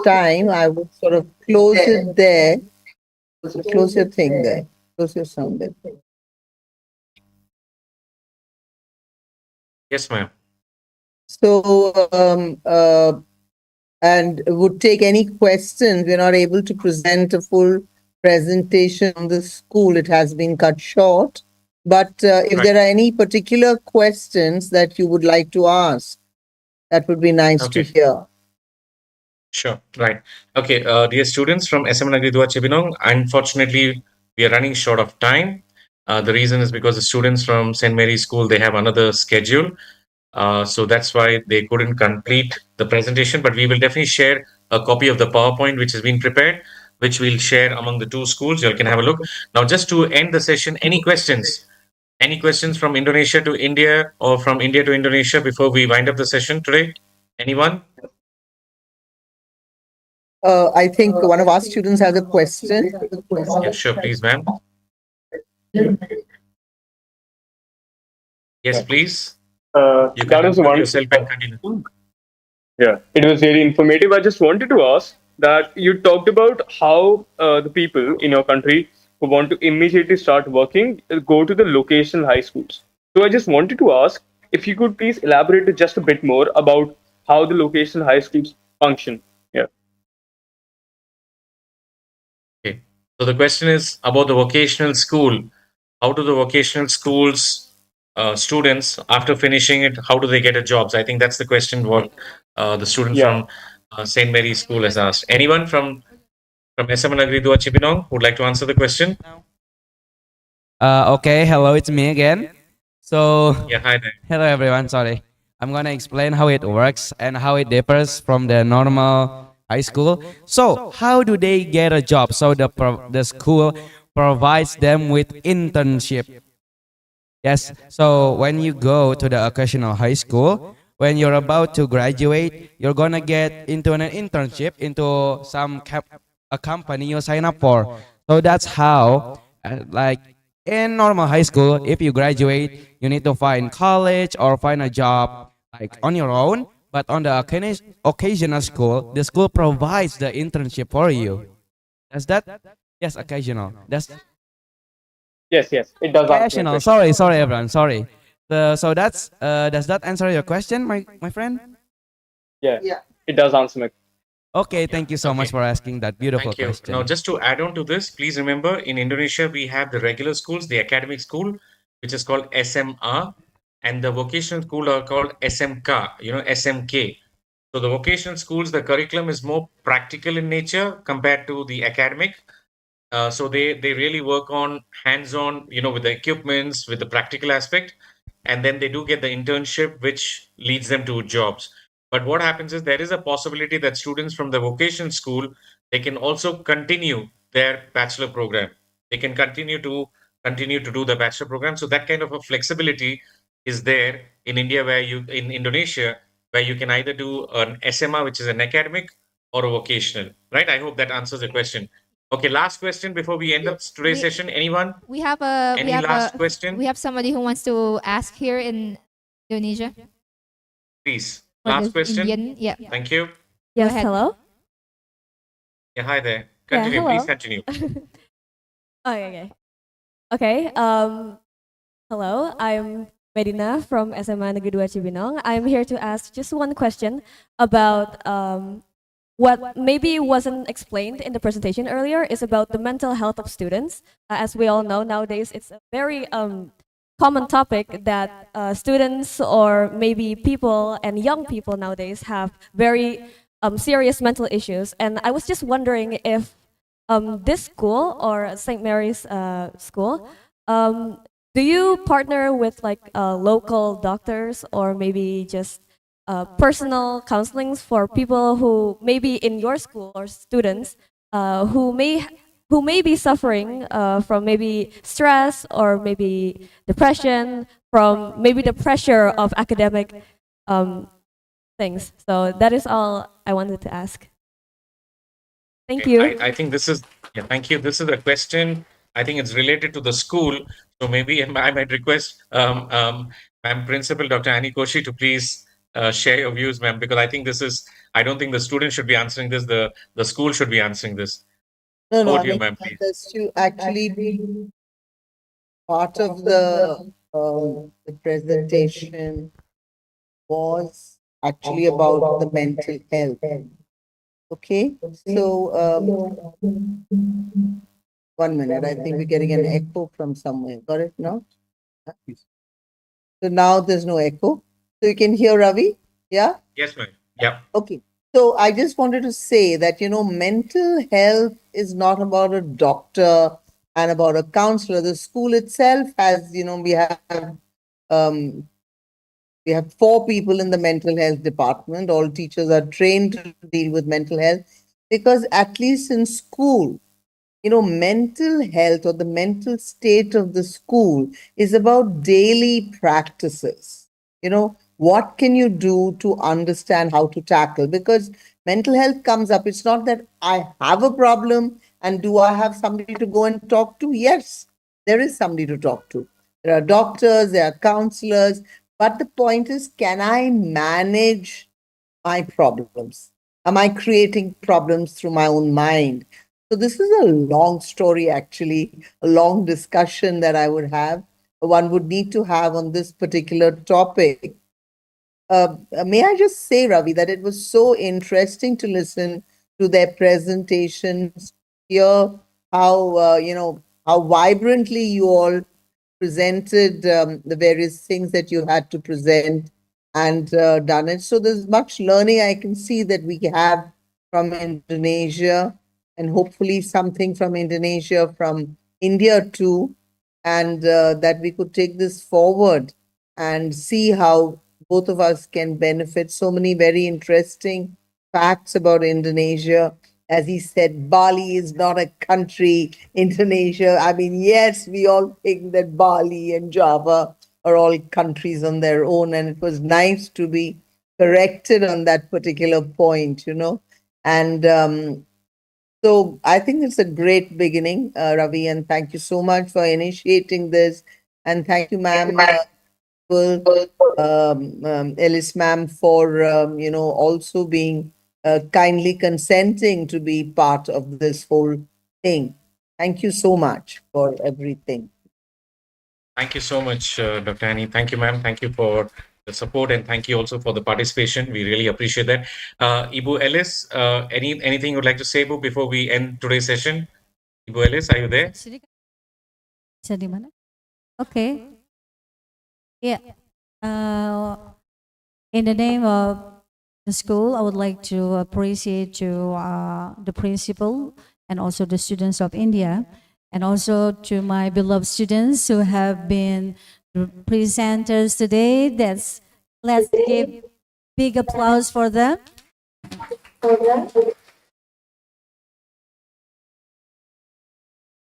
time, I would sort of close it there. Close your thing there. Close your sound there. Yes, ma'am. So, and would take any questions. We're not able to present a full presentation on the school. It has been cut short. But if Right. there are any particular questions that you would like to ask, that would be nice to Okay. hear. Sure. Right. Okay. Dear students from SMAN Cibinong, unfortunately, we are running short of time. The reason is because the students from St. Mary's School, they have another schedule. So that's why they couldn't complete the presentation, but we will definitely share a copy of the PowerPoint which has been prepared, which we'll share among the two schools. You all can have a look. Now, just to end the session, any questions? Any questions from Indonesia to India or from India to Indonesia before we wind up the session today? Anyone? I think one of our students has a question. Yeah, sure, please, ma'am. Yes, please. You That can was unmute one. yourself and continue. Yeah, it was really informative. I just wanted to ask that you talked about how the people in your country who want to immediately start working go to the locational high schools. So I just wanted to ask if you could please elaborate just a bit more about how the locational high schools function. Yeah. Okay. So the question is about the vocational school. How do the vocational schools students, after finishing it, how do they get a jobs? I think that's the question what the student Yeah. from St. Mary's School has asked. Anyone from SMA Nagri Dua Cibinong would like to answer the question? Okay, hello, it's me again. So, Yeah, hi there. hello everyone, sorry. I'm gonna explain how it works and how it differs from the normal high school. So, how do they get a job? So, the school provides them with internship. Yes, so when you go to the occasional high school, when you're about to graduate, you're gonna get into an internship into a company you sign up for. So that's how, like in normal high school, if you graduate, you need to find college or find a job like on your own. But on the occasional school, the school provides the internship for you. Does that? Yes, occasional. That's Yes, yes, it does answer my occasional. question. Sorry, everyone. Sorry. So that's does that answer your question, my friend? Yeah, it does answer my. Okay, thank you so much Okay. for asking that beautiful Thank you. Now, question. just to add on to this, please remember in Indonesia, we have the regular schools, the academic school, which is called SMR, and the vocational school are called SMK, SMK. So the vocational schools, the curriculum is more practical in nature compared to the academic. So they really work on hands-on, with the equipments, with the practical aspect, and then they do get the internship, which leads them to jobs. But what happens is there is a possibility that students from the vocation school, they can also continue their bachelor program. They can continue to do the bachelor program. So that kind of a flexibility is there in India, in Indonesia, where you can either do an SMA, which is an academic, or a vocational. Right? I hope that answers the question. Okay, last question before we end up today's session. Anyone? We have a Any last question? we have somebody who wants to ask here in Indonesia Please. for Last the question. Indian. Yeah. Thank you. Yes, ahead. hello. Yeah, hi there. Yeah, Continue. Please hello. continue. Okay. Okay. Hello. I'm Medina from SMA Negeri 2 Cibinong. I'm here to ask just one question about what maybe wasn't explained in the presentation earlier is about the mental health of students. As we all know nowadays, it's a very common topic that students or maybe people and young people nowadays have very serious mental issues. And I was just wondering if this school or St. Mary's school, do you partner with like local doctors or maybe just personal counselings for people who maybe in your school or students who may be suffering from maybe stress or maybe depression from maybe the pressure of academic things. So that is all I wanted to ask. Thank Okay, you. I think thank you. This is a question. I think it's related to the school. So maybe I might request Ma'am Principal Dr. Annie Koshi to please share your views, ma'am, because I think this is, I don't think the student should be answering this, the school should be answering this. No, no, Over I to you, mean, ma'am, please. this to actually be part of the presentation was actually about the mental health. Okay, so 1 minute. I think we're getting an echo from somewhere. Got it now? So now there's no echo. So you can hear Ravi? Yeah? Yes, ma'am. Yeah. Okay. So I just wanted to say that, mental health is not about a doctor and about a counselor. The school itself has, um, we have 4 people in the mental health department. All teachers are trained to deal with mental health because at least in school, mental health or the mental state of the school is about daily practices. What can you do to understand how to tackle? Because mental health comes up. It's not that I have a problem and do I have somebody to go and talk to? Yes, there is somebody to talk to. There are doctors, there are counselors. But the point is, can I manage my problems? Am I creating problems through my own mind? So this is a long story, actually, a long discussion that I would have. One would need to have on this particular topic. May I just say, Ravi, that it was so interesting to listen to their presentations, hear how how vibrantly you all presented the various things that you had to present and done it. So there's much learning I can see that we have from Indonesia, and hopefully something from Indonesia, from India too, and that we could take this forward and see how both of us can benefit. So many very interesting facts about Indonesia. As he said, Bali is not a country. Indonesia, I mean, yes, we all think that Bali and Java are all countries on their own, and it was nice to be corrected on that particular point, And so I think it's a great beginning, Ravi, and thank you so much for initiating this. And thank you, ma'am, Ellis ma'am, for also being kindly consenting to be part of this whole thing. Thank you so much for everything. Thank you so much, Dr. Annie. Thank you, ma'am. Thank you for the support, and thank you also for the participation. We really appreciate that. Ibu Ellis, anything you'd like to say, Ibu, before we end today's session? Ibu Ellis, are you there? Bisa di mana? Okay. Yeah. In the name of the school, I would like to appreciate to the principal and also the students of India, and also to my beloved students who have been the presenters today. Let's give big applause for them.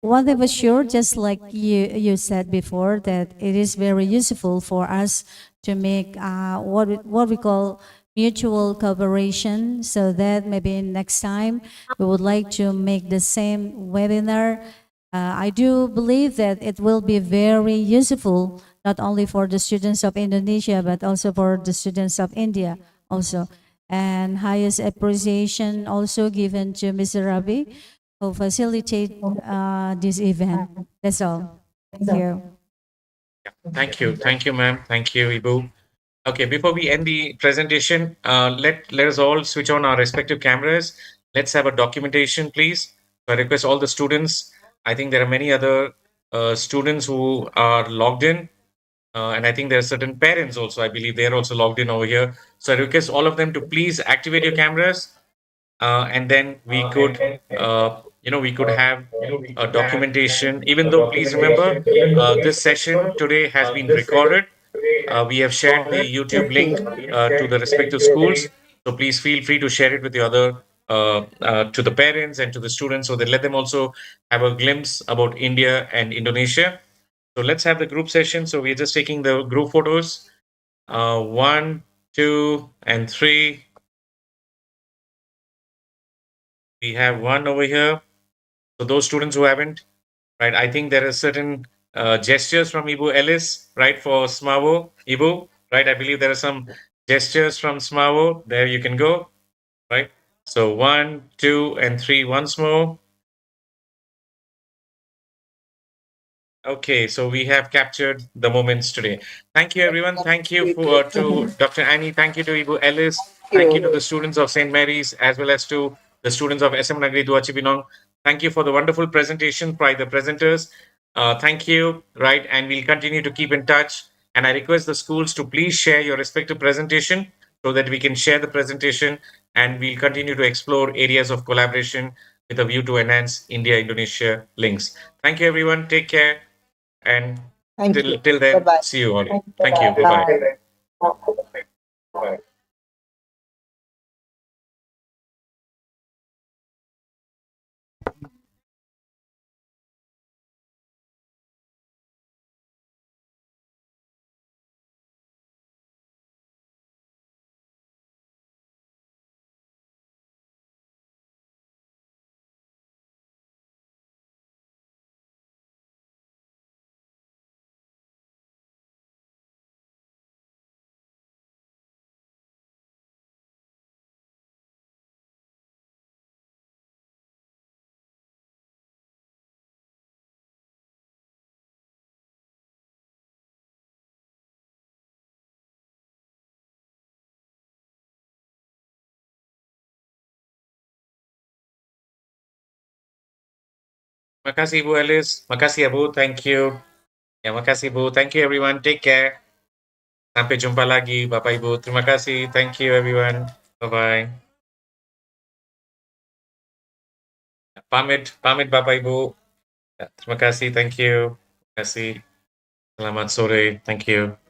One thing was sure, just like you said before, that it is very useful for us to make what we call mutual cooperation, so that maybe next time we would like to make the same webinar. I do believe that it will be very useful, not only for the students of Indonesia, but also for the students of India also. And highest appreciation also given to Mr. Rabi, who facilitate this event. That's all. Thank you. Thank you. Thank you, ma'am. Thank you, Ibu. Okay, before we end the presentation, let us all switch on our respective cameras. Let's have a documentation, please. I request all the students. I think there are many other students who are logged in. And I think there are certain parents also, I believe they're also logged in over here. So I request all of them to please activate your cameras. And then we could, we could have a documentation. Even though, please remember, this session today has been recorded. We have shared the YouTube link to the respective schools. So please feel free to share it with the other, to the parents and to the students, so that let them also have a glimpse about India and Indonesia. So let's have the group session. So we're just taking the group photos. 1, 2, and 3. We have one over here. So those students who haven't, right? I think there are certain gestures from Ibu Ellis, right, for SMAVO, Ibu, right? I believe there are some Gestures from SMAVO. There you can go. Right. So 1, 2, and 3 once more. Okay, so we have captured the moments today. Thank you, everyone. Thank you to Dr. Annie. Thank you to Ibu Ellis. Thank you to the students of St. Mary's as well as to the students of SM Nagari Dua Cibinong. Thank you for the wonderful presentation by the presenters. Thank you, right? And we'll continue to keep in touch. And I request the schools to please share your respective presentation so that we can share the presentation and we'll continue to explore areas of collaboration with a view to enhance India-Indonesia links. Thank you, everyone. Take care. And Thank till you. till then, Bye-bye. see you all. Thank you. Bye bye. Bye. Makasih Ibu Alice. Makasih Ibu. Thank you. Ya, makasih Bu. Thank you everyone. Take care. Sampai jumpa lagi Bapak Ibu. Terima kasih. Thank you everyone. Bye bye. Pamit, pamit Bapak Ibu. Ya, terima kasih. Thank you. Terima kasih. Selamat sore. Thank you.